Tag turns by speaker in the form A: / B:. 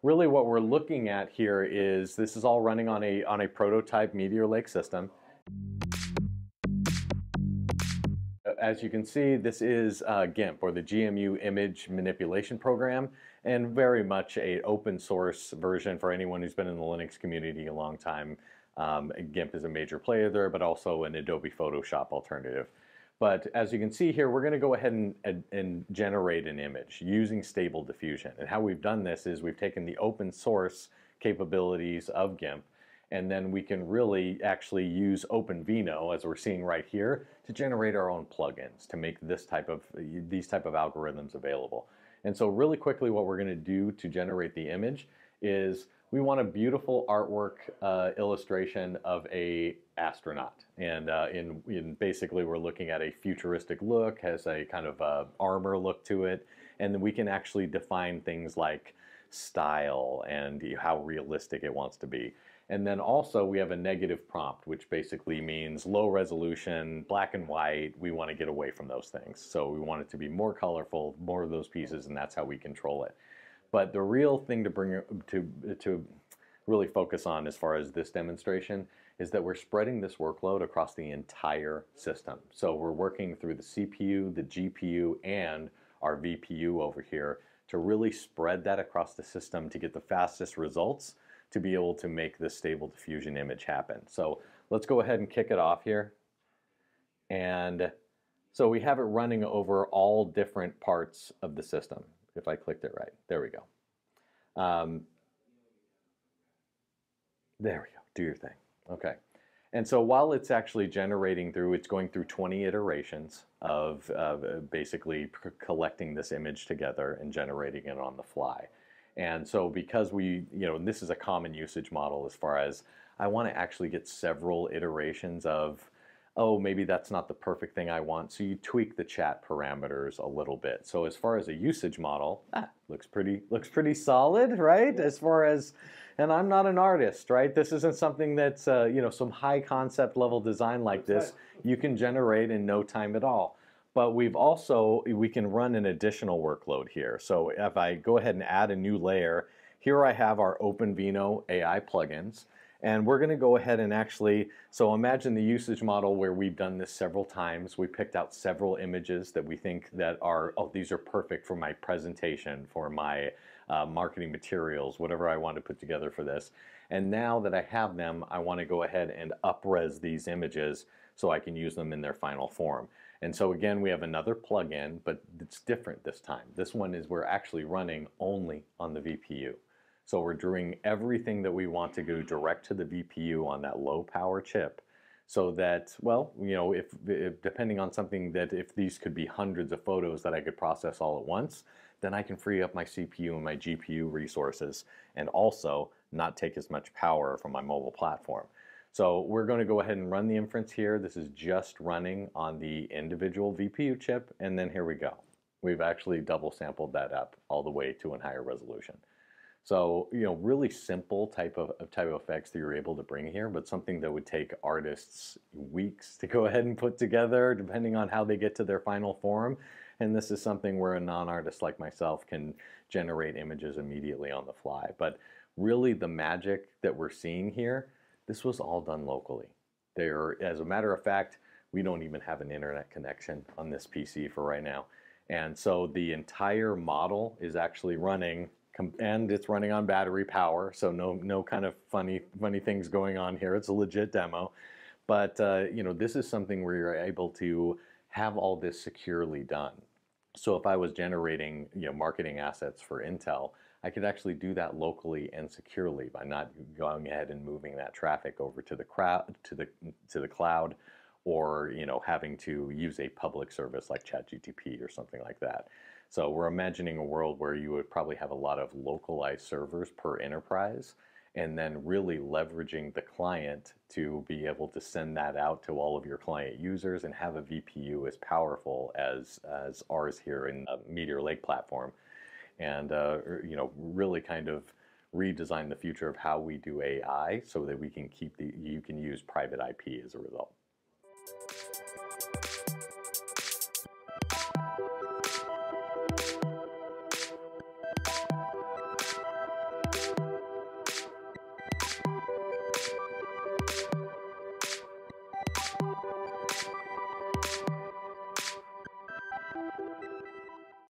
A: really what we're looking at here is this is all running on a prototype Meteor Lake system. As you can see, this is GIMP, or the GMU Image Manipulation Program, and very much an open source version for anyone who's been in the Linux community a long time. GIMP is a major player there, but also an Adobe Photoshop alternative. But as you can see here, we're going to go ahead and generate an image using Stable Diffusion. And how we've done this is we've taken the open source capabilities of GIMP, and then we can really actually use OpenVINO, as we're seeing right here, to generate our own plugins to make these type of algorithms available. And so really quickly what we're going to do to generate the image is we want a beautiful artwork illustration of a astronaut. And in basically we're looking at a futuristic look, has a kind of armor look to it, and then we can actually define things like style and how realistic it wants to be. And then also we have a negative prompt, which basically means low resolution, black and white. We want to get away from those things. So we want it to be more colorful, more of those pieces, and that's how we control it. But the real thing to bring to really focus on as far as this demonstration is that we're spreading this workload across the entire system. So we're working through the CPU, the GPU, and our VPU over here to really spread that across the system to get the fastest results to be able to make this Stable Diffusion image happen. So let's go ahead and kick it off here. And so we have it running over all different parts of the system. If I clicked it right, there we go. There we go, do your thing. Okay. And so while it's actually generating through, it's going through 20 iterations of basically collecting this image together and generating it on the fly. And so because this is a common usage model as far as I want to actually get several iterations of, oh, maybe that's not the perfect thing I want. So you tweak the chat parameters a little bit. So as far as a usage model, looks pretty solid, right? As far as, and I'm not an artist, right? This isn't something that's, some high concept level design like this you can generate in no time at all. But we can run an additional workload here. So if I go ahead and add a new layer, here I have our OpenVINO AI plugins. And we're going to go ahead and actually, so imagine the usage model where we've done this several times. We picked out several images that we think that are, oh, these are perfect for my presentation, for my marketing materials, whatever I want to put together for this. And now that I have them, I want to go ahead and up-res these images so I can use them in their final form. And so again, we have another plugin, but it's different this time. This one is we're actually running only on the VPU. So we're doing everything that we want to go direct to the VPU on that low power chip, so that, well, if depending on something that if these could be hundreds of photos that I could process all at once, then I can free up my CPU and my GPU resources and also not take as much power from my mobile platform. So we're going to go ahead and run the inference here. This is just running on the individual VPU chip, and then here we go. We've actually double sampled that up all the way to a higher resolution. So, really simple type of effects that you're able to bring here, but something that would take artists weeks to go ahead and put together, depending on how they get to their final form. And this is something where a non-artist like myself can generate images immediately on the fly. But really the magic that we're seeing here, this was all done locally. As a matter of fact, we don't even have an internet connection on this PC for right now. And so the entire model is actually running, and it's running on battery power, so no kind of funny things going on here. It's a legit demo. But this is something where you're able to have all this securely done. So if I was generating marketing assets for Intel, I could actually do that locally and securely by not going ahead and moving that traffic over to the cloud, or having to use a public service like ChatGPT or something like that. So we're imagining a world where you would probably have a lot of localized servers per enterprise, and then really leveraging the client to be able to send that out to all of your client users and have a VPU as powerful as ours here in the Meteor Lake platform. And really kind of redesign the future of how we do AI so that we can you can use private IP as a result.